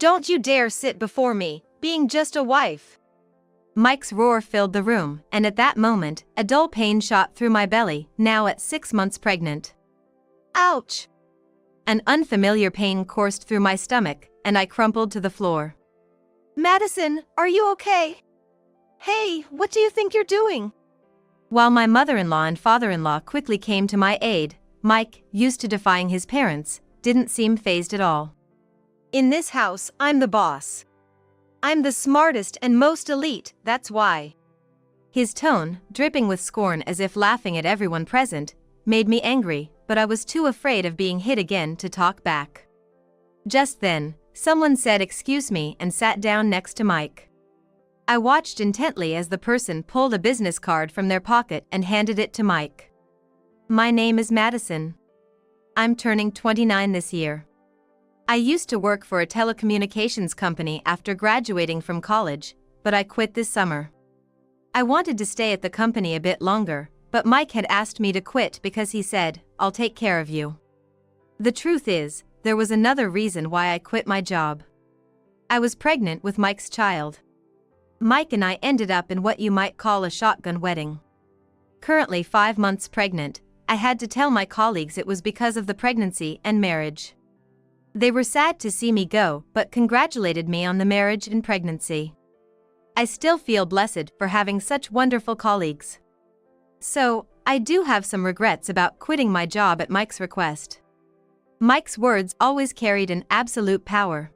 Don't you dare sit before me, being just a wife. Mike's roar filled the room, and at that moment, a dull pain shot through my belly, now at 6 months pregnant. Ouch! An unfamiliar pain coursed through my stomach, and I crumpled to the floor. Madison, are you okay? Hey, what do you think you're doing? While my mother-in-law and father-in-law quickly came to my aid, Mike, used to defying his parents, didn't seem fazed at all. In this house, I'm the boss. I'm the smartest and most elite, that's why. His tone, dripping with scorn as if laughing at everyone present, made me angry, but I was too afraid of being hit again to talk back. Just then, someone said excuse me and sat down next to Mike. I watched intently as the person pulled a business card from their pocket and handed it to Mike. My name is Madison. I'm turning 29 this year. I used to work for a telecommunications company after graduating from college, but I quit this summer. I wanted to stay at the company a bit longer, but Mike had asked me to quit because he said, "I'll take care of you." The truth is, there was another reason why I quit my job. I was pregnant with Mike's child. Mike and I ended up in what you might call a shotgun wedding. Currently 5 months pregnant, I had to tell my colleagues it was because of the pregnancy and marriage. They were sad to see me go, but congratulated me on the marriage and pregnancy. I still feel blessed for having such wonderful colleagues. So, I do have some regrets about quitting my job at Mike's request. Mike's words always carried an absolute power.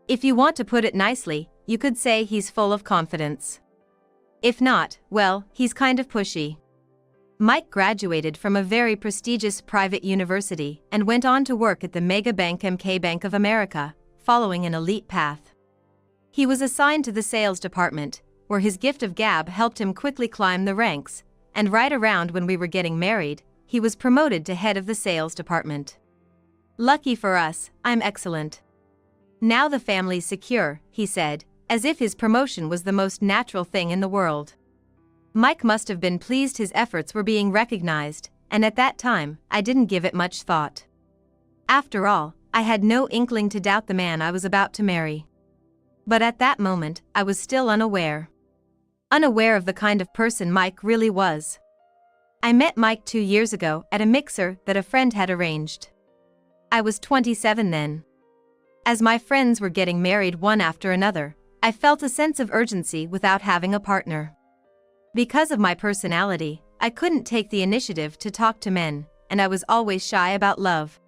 If you want to put it nicely, you could say he's full of confidence. If not, well, he's kind of pushy. Mike graduated from a very prestigious private university and went on to work at the mega bank MK Bank of America, following an elite path. He was assigned to the sales department, where his gift of gab helped him quickly climb the ranks, and right around when we were getting married, he was promoted to head of the sales department. Lucky for us, I'm excellent. Now the family's secure, he said, as if his promotion was the most natural thing in the world. Mike must have been pleased his efforts were being recognized, and at that time, I didn't give it much thought. After all, I had no inkling to doubt the man I was about to marry. But at that moment, I was still unaware. Unaware of the kind of person Mike really was. I met Mike 2 years ago at a mixer that a friend had arranged. I was 27 then. As my friends were getting married one after another, I felt a sense of urgency without having a partner. Because of my personality, I couldn't take the initiative to talk to men, and I was always shy about love.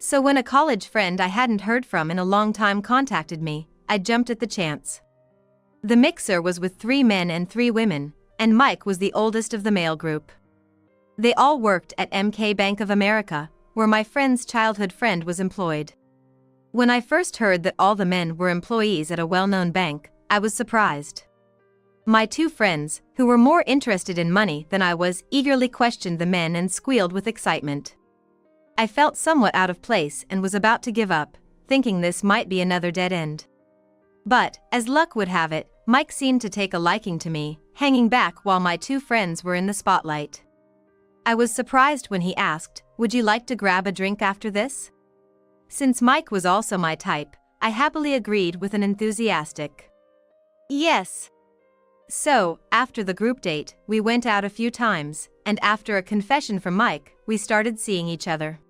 So when a college friend I hadn't heard from in a long time contacted me, I jumped at the chance. The mixer was with 3 men and 3 women, and Mike was the oldest of the male group. They all worked at MK Bank of America, where my friend's childhood friend was employed. When I first heard that all the men were employees at a well-known bank, I was surprised. My 2 friends, who were more interested in money than I was, eagerly questioned the men and squealed with excitement. I felt somewhat out of place and was about to give up, thinking this might be another dead end. But, as luck would have it, Mike seemed to take a liking to me, hanging back while my 2 friends were in the spotlight. I was surprised when he asked, "Would you like to grab a drink after this?" Since Mike was also my type, I happily agreed with an enthusiastic yes. So, after the group date, we went out a few times, and after a confession from Mike, we started seeing each other.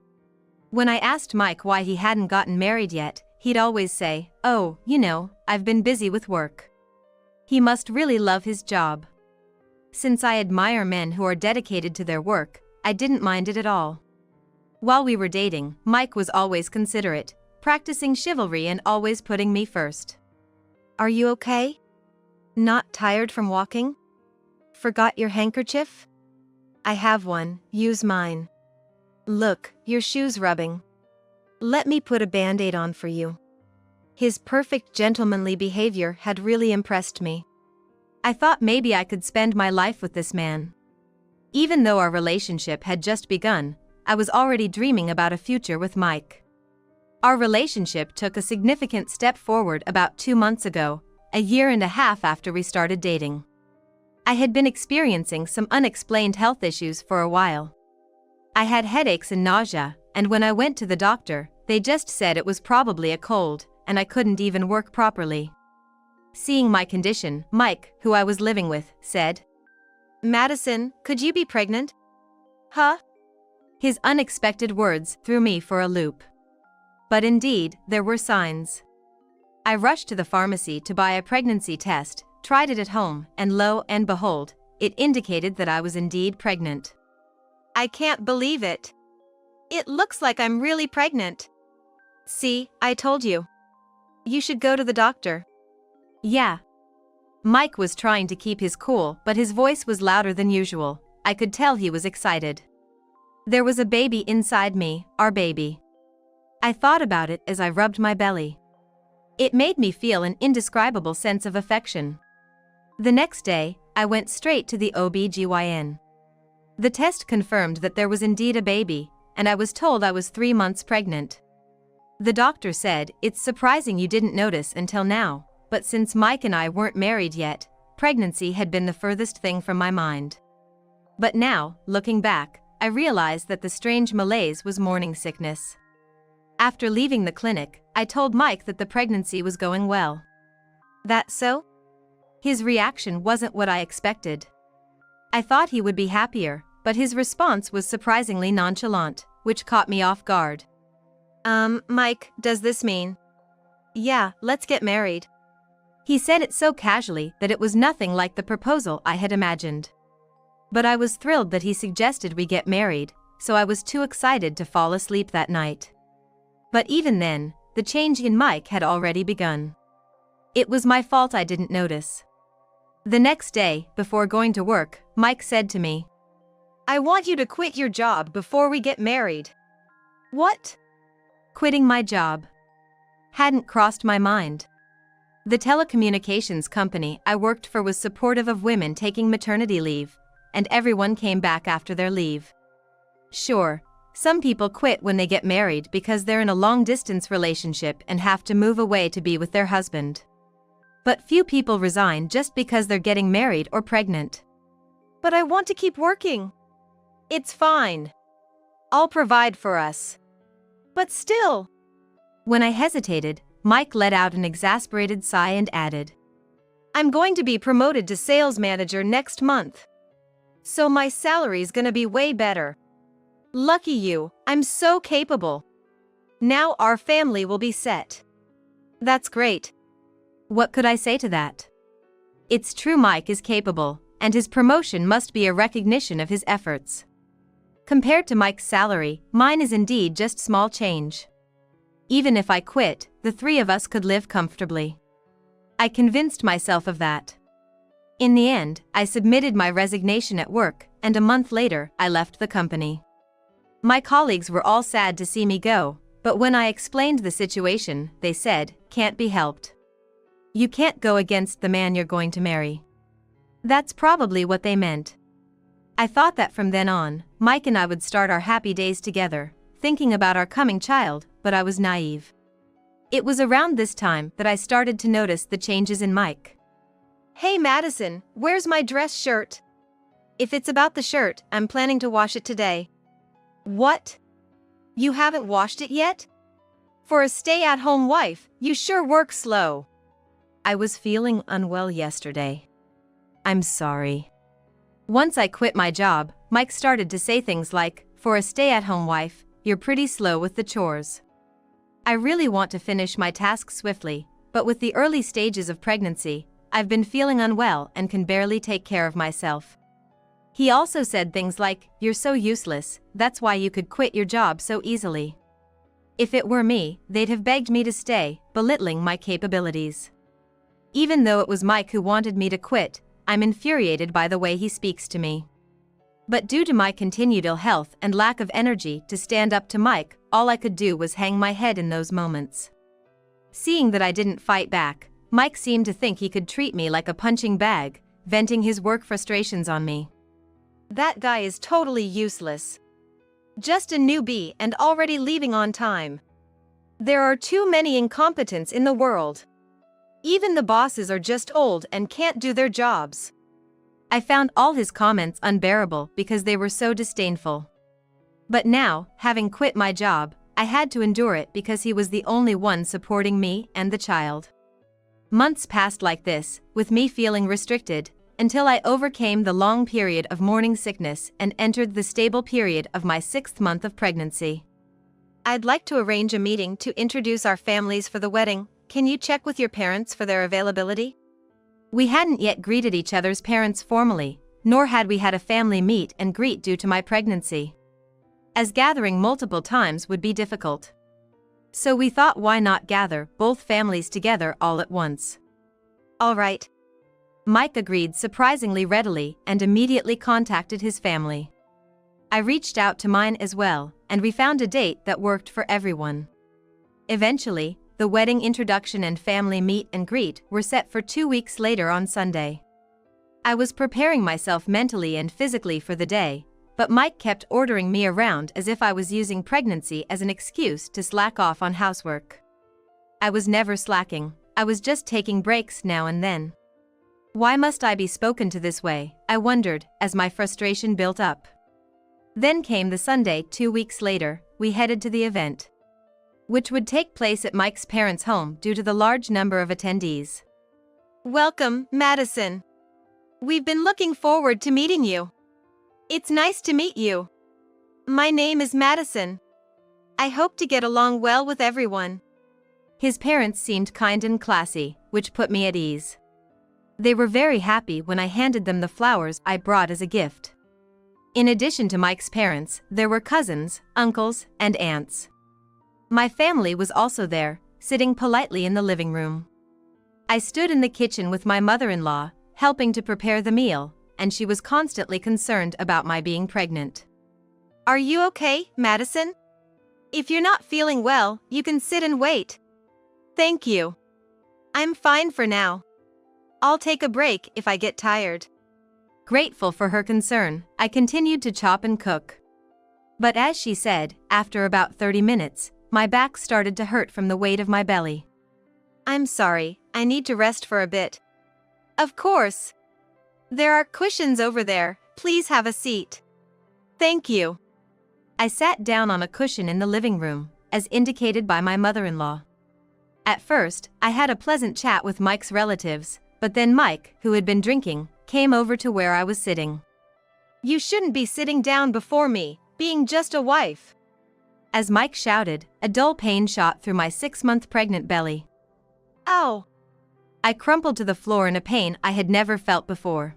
When I asked Mike why he hadn't gotten married yet, he'd always say, "Oh, you know, I've been busy with work." He must really love his job. Since I admire men who are dedicated to their work, I didn't mind it at all. While we were dating, Mike was always considerate, practicing chivalry and always putting me first. "Are you okay? Not tired from walking? Forgot your handkerchief? I have one, use mine. Look, your shoe's rubbing. Let me put a band-aid on for you." His perfect gentlemanly behavior had really impressed me. I thought maybe I could spend my life with this man. Even though our relationship had just begun, I was already dreaming about a future with Mike. Our relationship took a significant step forward about 2 months ago, a year and a half after we started dating. I had been experiencing some unexplained health issues for a while. I had headaches and nausea, and when I went to the doctor, they just said it was probably a cold, and I couldn't even work properly. Seeing my condition, Mike, who I was living with, said, Madison, could you be pregnant? Huh? His unexpected words threw me for a loop. But indeed, there were signs. I rushed to the pharmacy to buy a pregnancy test, tried it at home, and lo and behold, it indicated that I was indeed pregnant. I can't believe it. It looks like I'm really pregnant. See, I told you. You should go to the doctor. Yeah. Mike was trying to keep his cool, but his voice was louder than usual. I could tell he was excited. There was a baby inside me, our baby. I thought about it as I rubbed my belly. It made me feel an indescribable sense of affection. The next day, I went straight to the OB/GYN. The test confirmed that there was indeed a baby, and I was told I was 3 months pregnant. The doctor said, "It's surprising you didn't notice until now, but since Mike and I weren't married yet, pregnancy had been the furthest thing from my mind." But now, looking back, I realized that the strange malaise was morning sickness. After leaving the clinic, I told Mike that the pregnancy was going well. That so? His reaction wasn't what I expected. I thought he would be happier, but his response was surprisingly nonchalant, which caught me off guard. Mike, does this mean? Yeah, let's get married. He said it so casually that it was nothing like the proposal I had imagined. But I was thrilled that he suggested we get married, so I was too excited to fall asleep that night. But even then, the change in Mike had already begun. It was my fault I didn't notice. The next day, before going to work, Mike said to me, I want you to quit your job before we get married. What? Quitting my job hadn't crossed my mind. The telecommunications company I worked for was supportive of women taking maternity leave, and everyone came back after their leave. Sure, some people quit when they get married because they're in a long-distance relationship and have to move away to be with their husband. But few people resign just because they're getting married or pregnant. But I want to keep working. It's fine. I'll provide for us. But still. When I hesitated, Mike let out an exasperated sigh and added, I'm going to be promoted to sales manager next month. So my salary's gonna be way better. Lucky you, I'm so capable. Now our family will be set. That's great. What could I say to that? It's true Mike is capable, and his promotion must be a recognition of his efforts. Compared to Mike's salary, mine is indeed just small change. Even if I quit, the three of us could live comfortably. I convinced myself of that. In the end, I submitted my resignation at work, and a month later, I left the company. My colleagues were all sad to see me go, but when I explained the situation, they said, "Can't be helped. You can't go against the man you're going to marry." That's probably what they meant. I thought that from then on, Mike and I would start our happy days together, thinking about our coming child, but I was naive. It was around this time that I started to notice the changes in Mike. Hey Madison, where's my dress shirt? If it's about the shirt, I'm planning to wash it today. What? You haven't washed it yet? For a stay-at-home wife, you sure work slow. I was feeling unwell yesterday. I'm sorry. Once I quit my job, Mike started to say things like, for a stay-at-home wife, you're pretty slow with the chores. I really want to finish my tasks swiftly, but with the early stages of pregnancy, I've been feeling unwell and can barely take care of myself. He also said things like, you're so useless, that's why you could quit your job so easily. If it were me, they'd have begged me to stay, belittling my capabilities. Even though it was Mike who wanted me to quit, I'm infuriated by the way he speaks to me. But due to my continued ill health and lack of energy to stand up to Mike, all I could do was hang my head in those moments. Seeing that I didn't fight back, Mike seemed to think he could treat me like a punching bag, venting his work frustrations on me. That guy is totally useless. Just a newbie and already leaving on time. There are too many incompetents in the world. Even the bosses are just old and can't do their jobs. I found all his comments unbearable because they were so disdainful. But now, having quit my job, I had to endure it because he was the only one supporting me and the child. Months passed like this, with me feeling restricted, until I overcame the long period of morning sickness and entered the stable period of my 6th month of pregnancy. I'd like to arrange a meeting to introduce our families for the wedding. Can you check with your parents for their availability? We hadn't yet greeted each other's parents formally, nor had we had a family meet and greet due to my pregnancy, as gathering multiple times would be difficult. So we thought, why not gather both families together all at once? All right. Mike agreed surprisingly readily and immediately contacted his family. I reached out to mine as well, and we found a date that worked for everyone. Eventually, the wedding introduction and family meet and greet were set for 2 weeks later on Sunday. I was preparing myself mentally and physically for the day, but Mike kept ordering me around as if I was using pregnancy as an excuse to slack off on housework. I was never slacking, I was just taking breaks now and then. Why must I be spoken to this way, I wondered, as my frustration built up. Then came the Sunday 2 weeks later. We headed to the event, which would take place at Mike's parents' home due to the large number of attendees. Welcome, Madison. We've been looking forward to meeting you. It's nice to meet you. My name is Madison. I hope to get along well with everyone. His parents seemed kind and classy, which put me at ease. They were very happy when I handed them the flowers I brought as a gift. In addition to Mike's parents, there were cousins, uncles, and aunts. My family was also there, sitting politely in the living room. I stood in the kitchen with my mother-in-law, helping to prepare the meal, and she was constantly concerned about my being pregnant. Are you okay, Madison? If you're not feeling well, you can sit and wait. Thank you. I'm fine for now. I'll take a break if I get tired. Grateful for her concern, I continued to chop and cook. But as she said, after about 30 minutes, my back started to hurt from the weight of my belly. I'm sorry, I need to rest for a bit. Of course. There are cushions over there, please have a seat. Thank you. I sat down on a cushion in the living room, as indicated by my mother-in-law. At first, I had a pleasant chat with Mike's relatives, but then Mike, who had been drinking, came over to where I was sitting. You shouldn't be sitting down before me, being just a wife. As Mike shouted, a dull pain shot through my 6-month pregnant belly. Ow! I crumpled to the floor in a pain I had never felt before.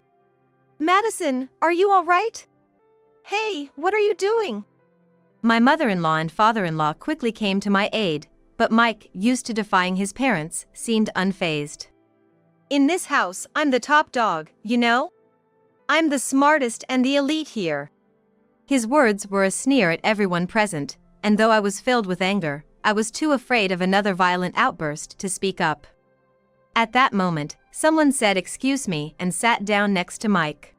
Madison, are you all right? Hey, what are you doing? My mother-in-law and father-in-law quickly came to my aid, but Mike, used to defying his parents, seemed unfazed. In this house, I'm the top dog, you know? I'm the smartest and the elite here. His words were a sneer at everyone present, and though I was filled with anger, I was too afraid of another violent outburst to speak up. At that moment, someone said excuse me and sat down next to Mike.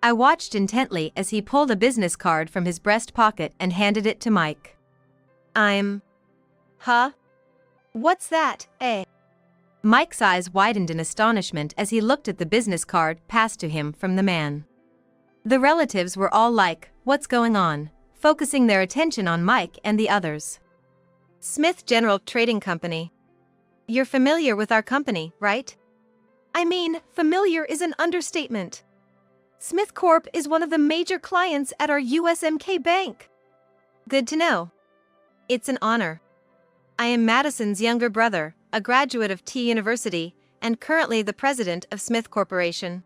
I watched intently as he pulled a business card from his breast pocket and handed it to Mike. Huh? What's that, eh? Mike's eyes widened in astonishment as he looked at the business card passed to him from the man. The relatives were all like, "What's going on?" focusing their attention on Mike and the others. Smith General Trading Company. You're familiar with our company, right? I mean, familiar is an understatement. Smith Corp is one of the major clients at our USMK Bank. Good to know. It's an honor. I am Madison's younger brother, a graduate of T University, and currently the president of Smith Corporation.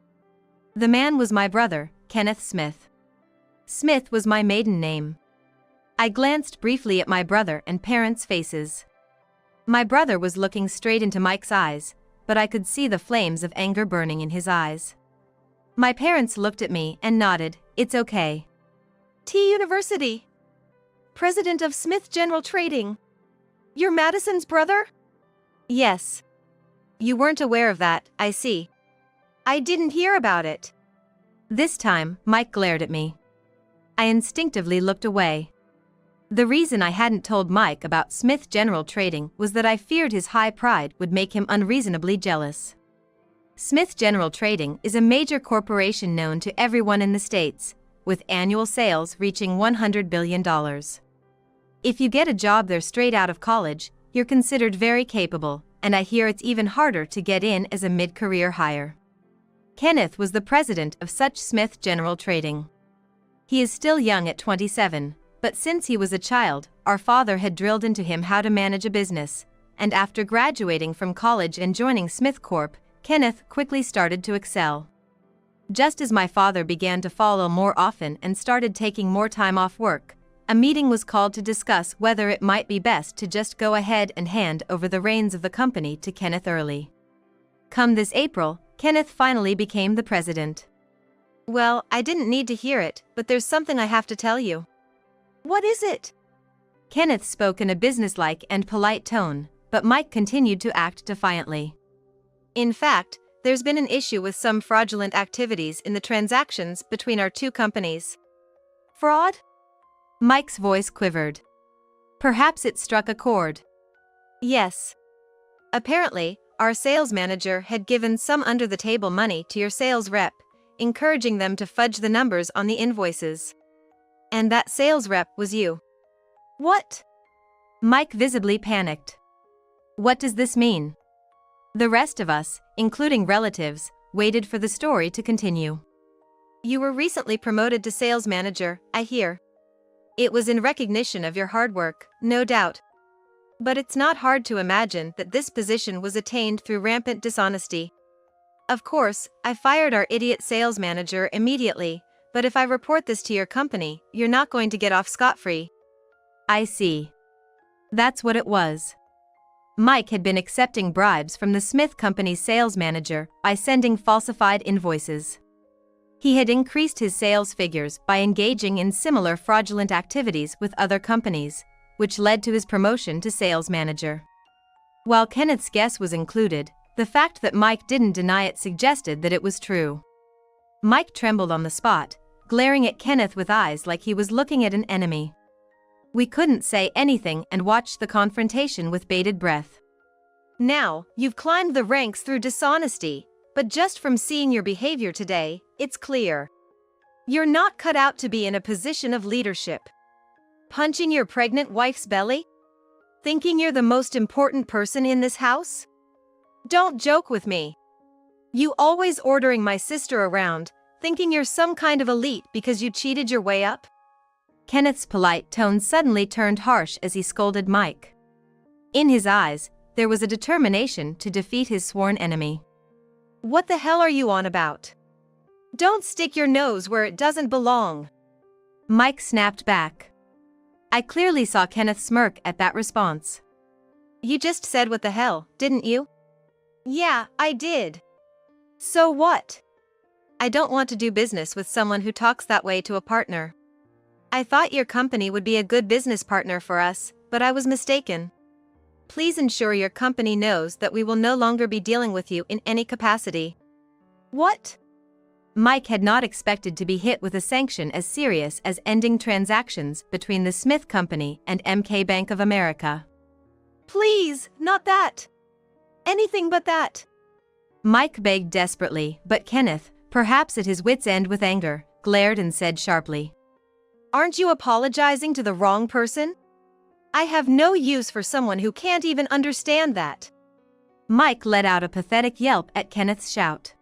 The man was my brother, Kenneth Smith. Smith was my maiden name. I glanced briefly at my brother and parents' faces. My brother was looking straight into Mike's eyes, but I could see the flames of anger burning in his eyes. My parents looked at me and nodded, "It's okay." T University. President of Smith General Trading. You're Madison's brother? Yes. You weren't aware of that, I see. I didn't hear about it. This time, Mike glared at me. I instinctively looked away. The reason I hadn't told Mike about Smith General Trading was that I feared his high pride would make him unreasonably jealous. Smith General Trading is a major corporation known to everyone in the States, with annual sales reaching $100 billion. If you get a job there straight out of college, you're considered very capable, and I hear it's even harder to get in as a mid-career hire. Kenneth was the president of Such Smith General Trading. He is still young at 27, but since he was a child, our father had drilled into him how to manage a business, and after graduating from college and joining Smith Corp, Kenneth quickly started to excel. Just as my father began to follow more often and started taking more time off work, a meeting was called to discuss whether it might be best to just go ahead and hand over the reins of the company to Kenneth early. Come this April, Kenneth finally became the president. Well, I didn't need to hear it, but there's something I have to tell you. What is it? Kenneth spoke in a businesslike and polite tone, but Mike continued to act defiantly. In fact, there's been an issue with some fraudulent activities in the transactions between our two companies. Fraud? Mike's voice quivered. Perhaps it struck a chord. Yes. Apparently, our sales manager had given some under-the-table money to your sales rep, encouraging them to fudge the numbers on the invoices. And that sales rep was you. What? Mike visibly panicked. What does this mean? The rest of us, including relatives, waited for the story to continue. You were recently promoted to sales manager, I hear. It was in recognition of your hard work, no doubt. But it's not hard to imagine that this position was attained through rampant dishonesty. Of course, I fired our idiot sales manager immediately, but if I report this to your company, you're not going to get off scot-free. I see. That's what it was. Mike had been accepting bribes from the Smith Company's sales manager by sending falsified invoices. He had increased his sales figures by engaging in similar fraudulent activities with other companies, which led to his promotion to sales manager. While Kenneth's guess was included, the fact that Mike didn't deny it suggested that it was true. Mike trembled on the spot, glaring at Kenneth with eyes like he was looking at an enemy. We couldn't say anything and watched the confrontation with bated breath. Now, you've climbed the ranks through dishonesty, but just from seeing your behavior today, it's clear. You're not cut out to be in a position of leadership. Punching your pregnant wife's belly? Thinking you're the most important person in this house? Don't joke with me. You always ordering my sister around, thinking you're some kind of elite because you cheated your way up? Kenneth's polite tone suddenly turned harsh as he scolded Mike. In his eyes, there was a determination to defeat his sworn enemy. What the hell are you on about? Don't stick your nose where it doesn't belong. Mike snapped back. I clearly saw Kenneth smirk at that response. You just said what the hell, didn't you? Yeah, I did. So what? I don't want to do business with someone who talks that way to a partner. I thought your company would be a good business partner for us, but I was mistaken. Please ensure your company knows that we will no longer be dealing with you in any capacity. What? Mike had not expected to be hit with a sanction as serious as ending transactions between the Smith Company and MK Bank of America. Please, not that. Anything but that. Mike begged desperately, but Kenneth, perhaps at his wit's end with anger, glared and said sharply, Aren't you apologizing to the wrong person? I have no use for someone who can't even understand that. Mike let out a pathetic yelp at Kenneth's shout.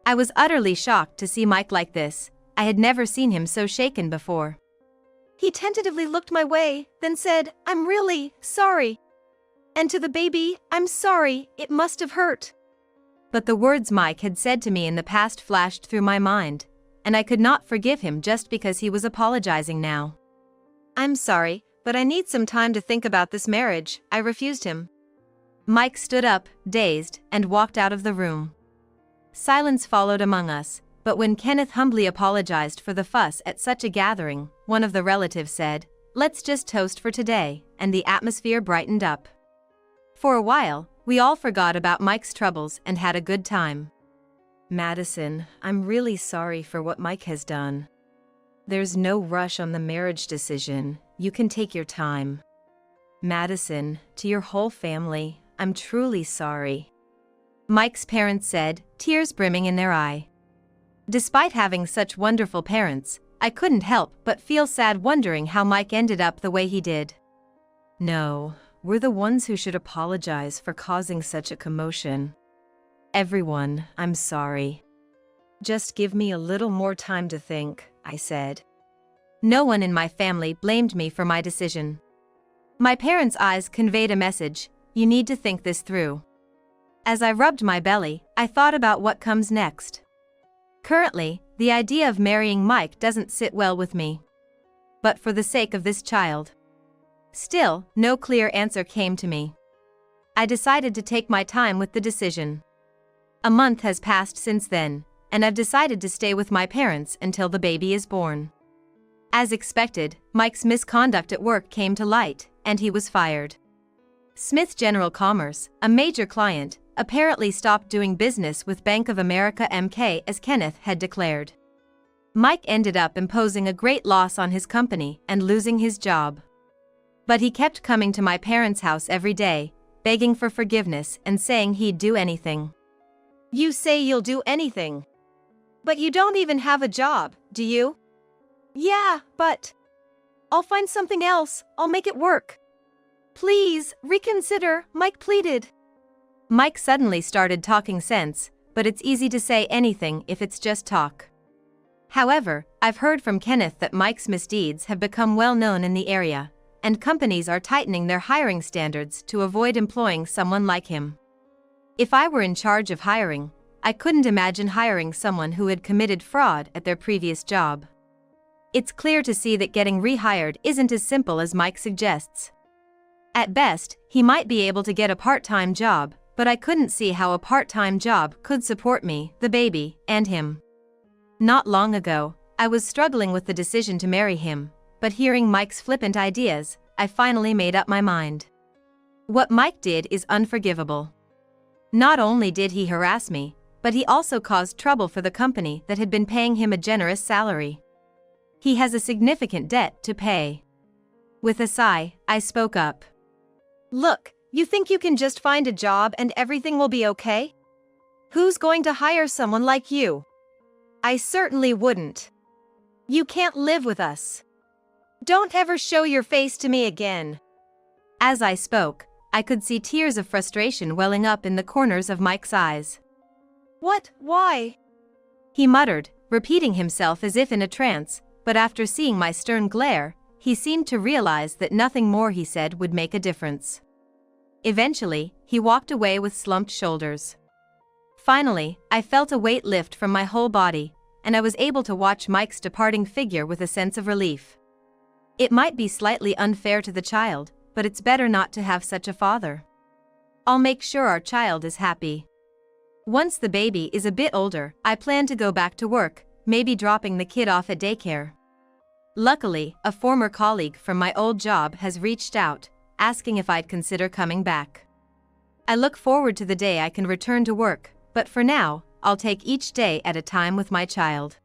I was utterly shocked to see Mike like this. I had never seen him so shaken before. He tentatively looked my way, then said, I'm really sorry. And to the baby, I'm sorry, it must have hurt. But the words Mike had said to me in the past flashed through my mind, and I could not forgive him just because he was apologizing now. I'm sorry, but I need some time to think about this marriage, I refused him. Mike stood up, dazed, and walked out of the room. Silence followed among us, but when Kenneth humbly apologized for the fuss at such a gathering, one of the relatives said, Let's just toast for today, and the atmosphere brightened up. For a while, we all forgot about Mike's troubles and had a good time. Madison, I'm really sorry for what Mike has done. There's no rush on the marriage decision, you can take your time. Madison, to your whole family, I'm truly sorry. Mike's parents said, tears brimming in their eye. Despite having such wonderful parents, I couldn't help but feel sad wondering how Mike ended up the way he did. No, we're the ones who should apologize for causing such a commotion. Everyone, I'm sorry. Just give me a little more time to think, I said. No one in my family blamed me for my decision. My parents' eyes conveyed a message: you need to think this through. As I rubbed my belly, I thought about what comes next. Currently, the idea of marrying Mike doesn't sit well with me. But for the sake of this child. Still, no clear answer came to me. I decided to take my time with the decision. A month has passed since then, and I've decided to stay with my parents until the baby is born. As expected, Mike's misconduct at work came to light, and he was fired. Smith General Commerce, a major client, apparently stopped doing business with Bank of America MK as Kenneth had declared. Mike ended up imposing a great loss on his company and losing his job. But he kept coming to my parents' house every day, begging for forgiveness and saying he'd do anything. You say you'll do anything. But you don't even have a job, do you? Yeah, but I'll find something else, I'll make it work. Please, reconsider, Mike pleaded. Mike suddenly started talking sense, but it's easy to say anything if it's just talk. However, I've heard from Kenneth that Mike's misdeeds have become well known in the area, and companies are tightening their hiring standards to avoid employing someone like him. If I were in charge of hiring, I couldn't imagine hiring someone who had committed fraud at their previous job. It's clear to see that getting rehired isn't as simple as Mike suggests. At best, he might be able to get a part-time job, but I couldn't see how a part-time job could support me, the baby, and him. Not long ago, I was struggling with the decision to marry him, but hearing Mike's flippant ideas, I finally made up my mind. What Mike did is unforgivable. Not only did he harass me, but he also caused trouble for the company that had been paying him a generous salary. He has a significant debt to pay. With a sigh, I spoke up. Look, you think you can just find a job and everything will be okay? Who's going to hire someone like you? I certainly wouldn't. You can't live with us. Don't ever show your face to me again. As I spoke, I could see tears of frustration welling up in the corners of Mike's eyes. What? Why? He muttered, repeating himself as if in a trance, but after seeing my stern glare, he seemed to realize that nothing more he said would make a difference. Eventually, he walked away with slumped shoulders. Finally, I felt a weight lift from my whole body, and I was able to watch Mike's departing figure with a sense of relief. It might be slightly unfair to the child, but it's better not to have such a father. I'll make sure our child is happy. Once the baby is a bit older, I plan to go back to work, maybe dropping the kid off at daycare. Luckily, a former colleague from my old job has reached out, asking if I'd consider coming back. I look forward to the day I can return to work, but for now, I'll take each day at a time with my child.